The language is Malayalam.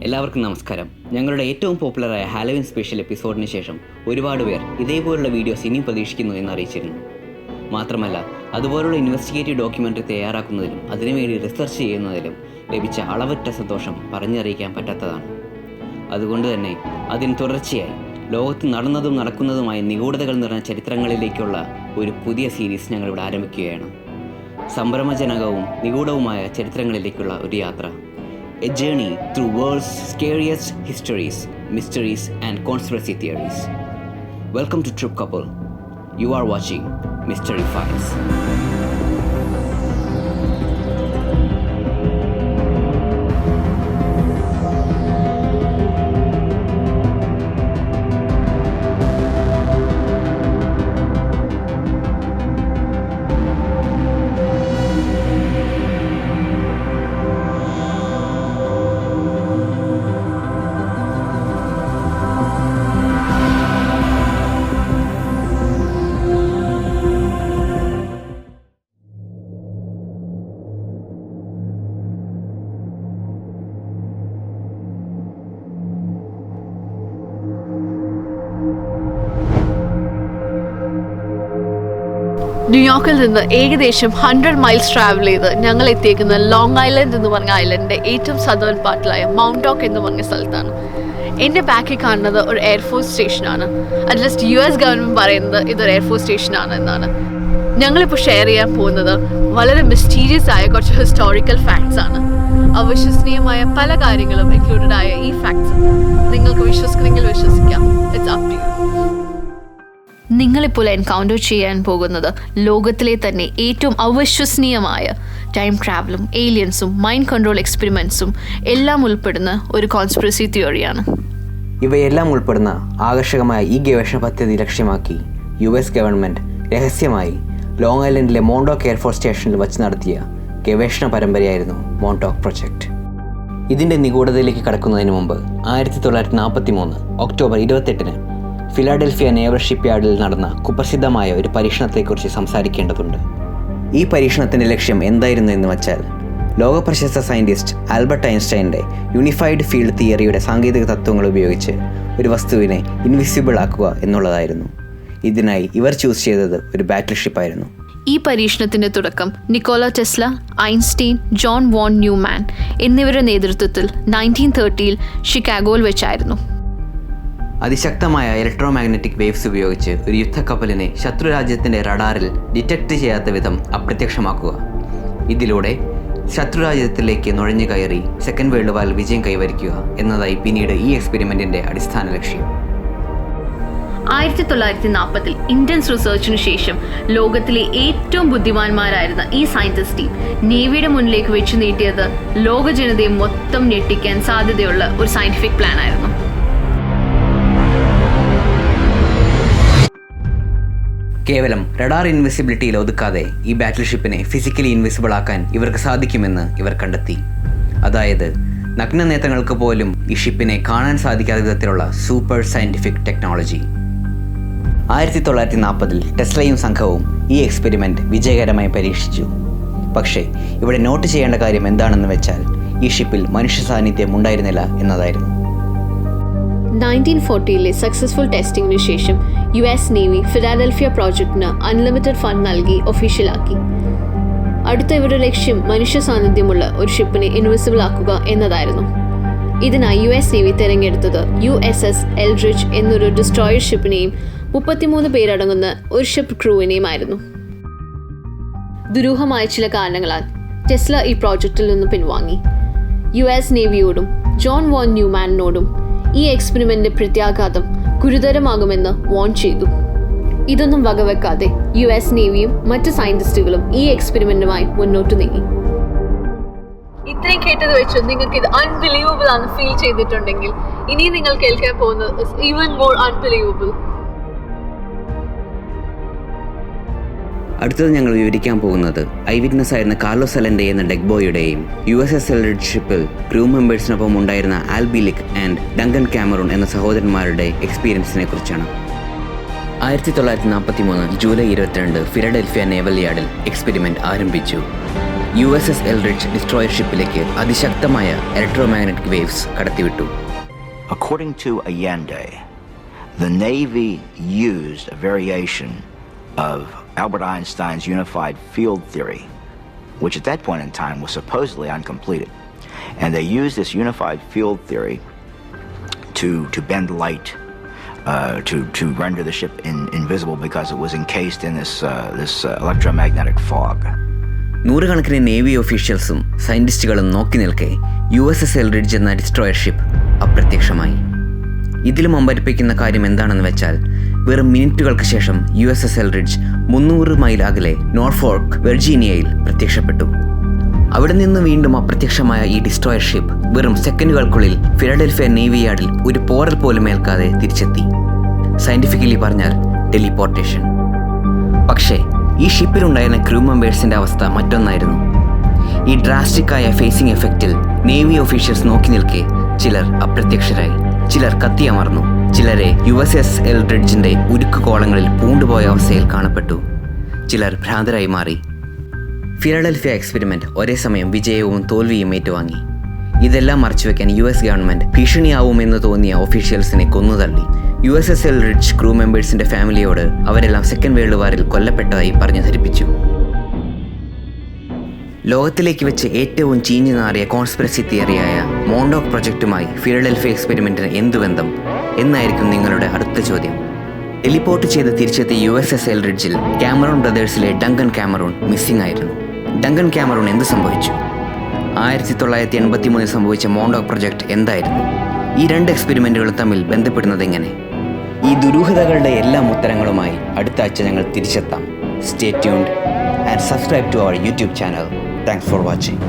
എല്ലാവർക്കും നമസ്കാരം. ഞങ്ങളുടെ ഏറ്റവും പോപ്പുലറായ ഹാലോവിൻ സ്പെഷ്യൽ എപ്പിസോഡിന് ശേഷം ഒരുപാട് പേർ ഇതേപോലുള്ള വീഡിയോസ് ഇനിയും പ്രതീക്ഷിക്കുന്നു എന്ന് അറിയിച്ചിരുന്നു. മാത്രമല്ല, അതുപോലുള്ള ഇൻവെസ്റ്റിഗേറ്റീവ് ഡോക്യുമെൻ്ററി തയ്യാറാക്കുന്നതിലും അതിനുവേണ്ടി റിസർച്ച് ചെയ്യുന്നതിലും ലഭിച്ച അളവറ്റ സന്തോഷം പറഞ്ഞറിയിക്കാൻ പറ്റാത്തതാണ്. അതുകൊണ്ട് തന്നെ അതിന് തുടർച്ചയായി ലോകത്ത് നടന്നതും നടക്കുന്നതുമായ നിഗൂഢതകൾ നിറഞ്ഞ ചരിത്രങ്ങളിലേക്കുള്ള ഒരു പുതിയ സീരീസ് ഞങ്ങളിവിടെ ആരംഭിക്കുകയാണ്. സംഭ്രമജനകവും നിഗൂഢവുമായ ചരിത്രങ്ങളിലേക്കുള്ള ഒരു യാത്ര. A journey through world's scariest histories, mysteries and conspiracy theories. Welcome to Trip Couple. You are watching Mystery Files. ന്യൂയോർക്കിൽ നിന്ന് ഏകദേശം 100 മൈൽസ് ട്രാവൽ ചെയ്ത് ഞങ്ങൾ എത്തിയേക്കുന്ന ലോങ് ഐലൻഡ് എന്ന് പറഞ്ഞ ഐലൻഡിൻ്റെ ഏറ്റവും സദേൺ പാർട്ടിലായ മൗണ്ടോക്ക് എന്ന് പറഞ്ഞ സ്ഥലത്താണ്. എൻ്റെ ബാക്കിൽ കാണുന്നത് ഒരു എയർഫോഴ്സ് സ്റ്റേഷനാണ്. അറ്റ്ലീസ്റ്റ് US ഗവൺമെൻറ് പറയുന്നത് ഇതൊരു എയർഫോഴ്സ് സ്റ്റേഷനാണ് എന്നാണ്. ഞങ്ങളിപ്പോൾ ഷെയർ ചെയ്യാൻ പോകുന്നത് വളരെ മിസ്റ്റീരിയസ് ആയ കുറച്ച് ഹിസ്റ്റോറിക്കൽ ഫാക്ട്സ് ആണ്. അവിശ്വസനീയമായ പല കാര്യങ്ങളും ഇൻക്ലൂഡഡ് ആയ ഈ ഫാക്ട്സ് നിങ്ങൾക്ക് വിശ്വസിക്കണമെങ്കിൽ വിശ്വസിക്കാം. It's up to you. നിങ്ങളിപ്പോൾ എൻകൗണ്ടർ ചെയ്യാൻ പോകുന്നത് ലോകത്തിലെ തന്നെ ഏറ്റവും അവിശ്വസനീയമായ ടൈം ട്രാവലും ഏലിയൻസും മൈൻഡ് കൺട്രോൾ എക്സ്പെരിമെൻറ്റ്സും എല്ലാം ഉൾപ്പെടുന്ന ഒരു കോൺസ്പിറസി തിയറിയാണ്. ഇവയെല്ലാം ഉൾപ്പെടുന്ന ആകർഷകമായ ഈ ഗവേഷണ പദ്ധതി ലക്ഷ്യമാക്കി US ഗവൺമെൻറ് രഹസ്യമായി ലോങ് ഐലൻഡിലെ മോണ്ടോക്ക് എയർഫോഴ്സ് സ്റ്റേഷനിൽ വച്ച് നടത്തിയ ഗവേഷണ പരമ്പരയായിരുന്നു മോണ്ടോക്ക് പ്രൊജക്റ്റ്. ഇതിൻ്റെ നിഗൂഢതയിലേക്ക് കടക്കുന്നതിന് മുമ്പ് 1943 ഒക്ടോബർ 28 ഫിലാഡൽഫിയ നേവൽ ഷിപ്പ്യാർഡിൽ നടന്ന കുപ്രസിദ്ധമായ ഒരു പരീക്ഷണത്തെക്കുറിച്ച് സംസാരിക്കേണ്ടതുണ്ട്. ഈ പരീക്ഷണത്തിൻ്റെ ലക്ഷ്യം എന്തായിരുന്നു എന്ന് വച്ചാൽ, ലോകപ്രശസ്ത സയൻറ്റിസ്റ്റ് ആൽബർട്ട് ഐൻസ്റ്റൈൻ്റെ യൂണിഫൈഡ് ഫീൽഡ് തിയറിയുടെ സാങ്കേതിക തത്വങ്ങൾ ഉപയോഗിച്ച് ഒരു വസ്തുവിനെ ഇൻവിസിബിൾ ആക്കുക എന്നുള്ളതായിരുന്നു. ഇതിനായി ഇവർ ചൂസ് ചെയ്തത് ഒരു ബാറ്റിൽ ഷിപ്പായിരുന്നു. ഈ പരീക്ഷണത്തിൻ്റെ തുടക്കം Nikola Tesla, Einstein, John von Neumann എന്നിവരുടെ നേതൃത്വത്തിൽ 1930 ഷിക്കാഗോയിൽ വെച്ചായിരുന്നു. അതിശക്തമായ ഇലക്ട്രോമാഗ്നറ്റിക് വേവ്സ് ഉപയോഗിച്ച് ഒരു യുദ്ധക്കപ്പലിനെ ശത്രുരാജ്യത്തിൻ്റെ റഡാറിൽ ഡിറ്റക്റ്റ് ചെയ്യാത്ത വിധം അപ്രത്യക്ഷമാക്കുക. ഇതിലൂടെ ശത്രുരാജ്യത്തിലേക്ക് നുഴഞ്ഞു കയറി സെക്കൻഡ് വേൾഡ് വാറിൽ വിജയം കൈവരിക്കുക എന്നതായി പിന്നീട് ഈ എക്സ്പെരിമെൻറ്റിൻ്റെ അടിസ്ഥാന ലക്ഷ്യം. 1940 ഇന്റൻസ് റിസർച്ചിനു ശേഷം ലോകത്തിലെ ഏറ്റവും ബുദ്ധിമാന്മാരായിരുന്ന ഈ സയൻറ്റിസ്റ്റ് ടീം നേവിയുടെ മുന്നിലേക്ക് വെച്ചു നീട്ടിയത് ലോക ജനതയെ മൊത്തം ഞെട്ടിക്കാൻ സാധ്യതയുള്ള ഒരു സയന്റിഫിക് പ്ലാൻ ആയിരുന്നു. കേവലം റഡാർ ഇൻവിസിബിലിറ്റിയിൽ ഒതുക്കാതെ ഈ ബാറ്റിൽ ഷിപ്പിനെ ഫിസിക്കലി ഇൻവിസിബിൾ ആക്കാൻ ഇവർക്ക് സാധിക്കുമെന്ന് ഇവർ കണ്ടെത്തി. അതായത് നഗ്നനേത്രങ്ങൾക്ക് പോലും ഈ ഷിപ്പിനെ കാണാൻ സാധിക്കാത്ത വിധത്തിലുള്ള സൂപ്പർ സയൻറ്റിഫിക് ടെക്നോളജി. 1940 ടെസ്ലയും സംഘവും ഈ എക്സ്പെരിമെൻറ്റ് വിജയകരമായി പരീക്ഷിച്ചു. പക്ഷേ ഇവിടെ നോട്ട് ചെയ്യേണ്ട കാര്യം എന്താണെന്ന് വെച്ചാൽ, ഈ ഷിപ്പിൽ മനുഷ്യ സാന്നിധ്യം ഉണ്ടായിരുന്നില്ല എന്നതായിരുന്നു. 1940 സക്സസ്ഫുൾ ടെസ്റ്റിംഗിന് ശേഷം US നേവി ഫിലാഡൽഫിയ പ്രോജക്റ്റിന് അൺലിമിറ്റഡ് ഫണ്ട് നൽകി ഒഫീഷ്യലാക്കി. അടുത്ത ഇവരുടെ ലക്ഷ്യം മനുഷ്യ സാന്നിധ്യമുള്ള ഒരു ഷിപ്പിനെ ഇൻവിസിബിൾ ആക്കുക എന്നതായിരുന്നു. ഇതിനായി US നേവി തിരഞ്ഞെടുത്തത് USS എൽഡ്രിഡ്ജ് എന്നൊരു ഡിസ്ട്രോയർ ഷിപ്പിനെയും 33 പേരടങ്ങുന്ന ഒരു ഷിപ്പ് ക്രൂവിനെയുമായിരുന്നു. ദുരൂഹമായ ചില കാരണങ്ങളാൽ ടെസ്ല ഈ പ്രോജക്റ്റിൽ നിന്ന് പിൻവാങ്ങി. US നേവിയോടും ജോൺ വോൺ ന്യൂമാനോടും ഈ എക്സ്പെരിമെന്റിന്റെ പ്രത്യാഘാതം ഗുരുതരമാകുമെന്ന് വാൺ ചെയ്തു. ഇതൊന്നും വകവെക്കാതെ US നേവിയും മറ്റ് സയന്റിസ്റ്റുകളും ഈ എക്സ്പെരിമെന്റുമായി മുന്നോട്ട് നീങ്ങി. ഇത്രയും കേട്ടത് വെച്ച് നിങ്ങൾക്ക് ഇത് അൺബിലീവബിൾ ആണെന്ന് ഫീൽ ചെയ്തിട്ടുണ്ടെങ്കിൽ, ഇനി നിങ്ങൾ കേൾക്കാൻ പോകുന്നത് ഈവൻ മോർ അൺബിലീവബിൾ. അടുത്തത് ഞങ്ങൾ വിവരിക്കാൻ പോകുന്നത് ഐ വിറ്റ്നസ് ആയിരുന്ന കാർലോസ് അലൻഡെ എന്ന ഡെക് ബോയുടെയും USS എൽഡ്രിഡ്ജ് ഷിപ്പിൽ ക്രൂ മെമ്പേഴ്സിനൊപ്പം ഉണ്ടായിരുന്ന Al Bielek and Duncan Cameron എന്ന സഹോദരന്മാരുടെ എക്സ്പീരിയൻസിനെ കുറിച്ചാണ്. 1943 ജൂലൈ 22 ഫിലഡൽഫിയ നേവൽ യാർഡിൽ എക്സ്പെരിമെൻറ്റ് ആരംഭിച്ചു. USS എൽറിഡ്ജ് ഡിസ്ട്രോയർ ഷിപ്പിലേക്ക് അതിശക്തമായ ഇലക്ട്രോമാഗ്നറ്റിക് വേവ്സ് കടത്തിവിട്ടു. According to Allende, the Navy used a variation of Albert Einstein's unified field theory, which at that point in time was supposedly uncompleted. And they used this unified field theory to bend light, to render the ship invisible because it was encased in this electromagnetic fog. നൂറുകണക്കിന് നേവി ഒഫീഷ്യൽസും സയന്റിസ്റ്റുകളും നോക്കി നിൽക്കെ USS എൽറിഡ്ജ് എന്ന ഡിസ്ട്രോയർ ഷിപ്പ് അപ്രത്യക്ഷമായി. ഇതിലും അമ്പരിപ്പിക്കുന്ന കാര്യം എന്താണെന്ന് വെച്ചാൽ വെറും മിനിറ്റുകൾക്ക് ശേഷം USS എൽറിഡ്ജ് 300 മൈൽ അകലെ നോർഫോൾക്ക് വെർജീനിയയിൽ പ്രത്യക്ഷപ്പെട്ടു. അവിടെ നിന്ന് വീണ്ടും അപ്രത്യക്ഷമായ ഈ ഡിസ്ട്രോയർ ഷിപ്പ് വെറും സെക്കൻഡുകൾക്കുള്ളിൽ ഫിലഡൽഫിയ നേവി യാർഡിൽ ഒരു പോറൽ പോലും ഏൽക്കാതെ തിരിച്ചെത്തി. സയന്റിഫിക്കലി പറഞ്ഞാൽ ടെലിപ്പോർട്ടേഷൻ. പക്ഷേ ഈ ഷിപ്പിലുണ്ടായിരുന്ന ക്രൂ മെമ്പേഴ്സിന്റെ അവസ്ഥ മറ്റൊന്നായിരുന്നു. ഈ ഡ്രാസ്റ്റിക്കായ ഫേസിംഗ് എഫക്റ്റിൽ നേവി ഒഫീഷ്യൽസ് നോക്കി നിൽക്കെ ചിലർ അപ്രത്യക്ഷരായി, ചിലർ കത്തിയമർന്നു, ചിലരെ USS എൽറിഡ്ജിന്റെ ഉരുക്ക് കോളങ്ങളിൽ പൂണ്ടുപോയ അവസ്ഥയിൽ കാണപ്പെട്ടു, ചിലർ ഭ്രാന്തരായി മാറി. ഫിലഡൽഫിയ എക്സ്പെരിമെന്റ് ഒരേ സമയം വിജയവും തോൽവിയും ഏറ്റുവാങ്ങി. ഇതെല്ലാം മറച്ചുവെക്കാൻ US ഗവൺമെന്റ് ഭീഷണിയാവുമെന്ന് തോന്നിയ ഒഫീഷ്യൽസിനെ കൊന്നുതള്ളി. USS എൽറിഡ്ജ് ക്രൂ മെമ്പേഴ്സിന്റെ ഫാമിലിയോട് അവരെല്ലാം സെക്കൻഡ് വേൾഡ് വാറിൽ കൊല്ലപ്പെട്ടതായി പറഞ്ഞു ധരിപ്പിച്ചു. ലോകത്തിലേക്ക് വെച്ച് ഏറ്റവും ചീഞ്ഞു നാറിയ കോൺസ്പിറസി തിയറിയായ മോണ്ടോക്ക് പ്രൊജക്റ്റുമായി ഫിലഡൽഫിയ എക്സ്പെരിമെന്റിന് എന്തു ബന്ധം എന്നായിരിക്കും നിങ്ങളുടെ അടുത്ത ചോദ്യം. ടെലിപ്പോർട്ട് ചെയ്ത് തിരിച്ചെത്തിയ USS എൽറിഡ്ജിൽ കാമറൂൺ ബ്രദേഴ്സിലെ ഡങ്കൻ കാമറൂൺ മിസ്സിംഗ് ആയിരുന്നു. ഡങ്കൻ കാമറൂൺ എന്ത് സംഭവിച്ചു? 1983 സംഭവിച്ച മോണ്ടോക്ക് പ്രൊജക്റ്റ് എന്തായിരുന്നു? ഈ രണ്ട് എക്സ്പെരിമെന്റുകൾ തമ്മിൽ ബന്ധപ്പെടുന്നത് എങ്ങനെ? ഈ ദുരൂഹതകളുടെ എല്ലാ ഉത്തരങ്ങളുമായി അടുത്ത ആഴ്ച ഞങ്ങൾ തിരിച്ചെത്താം. Stay tuned and subscribe to our YouTube channel. Thanks for watching.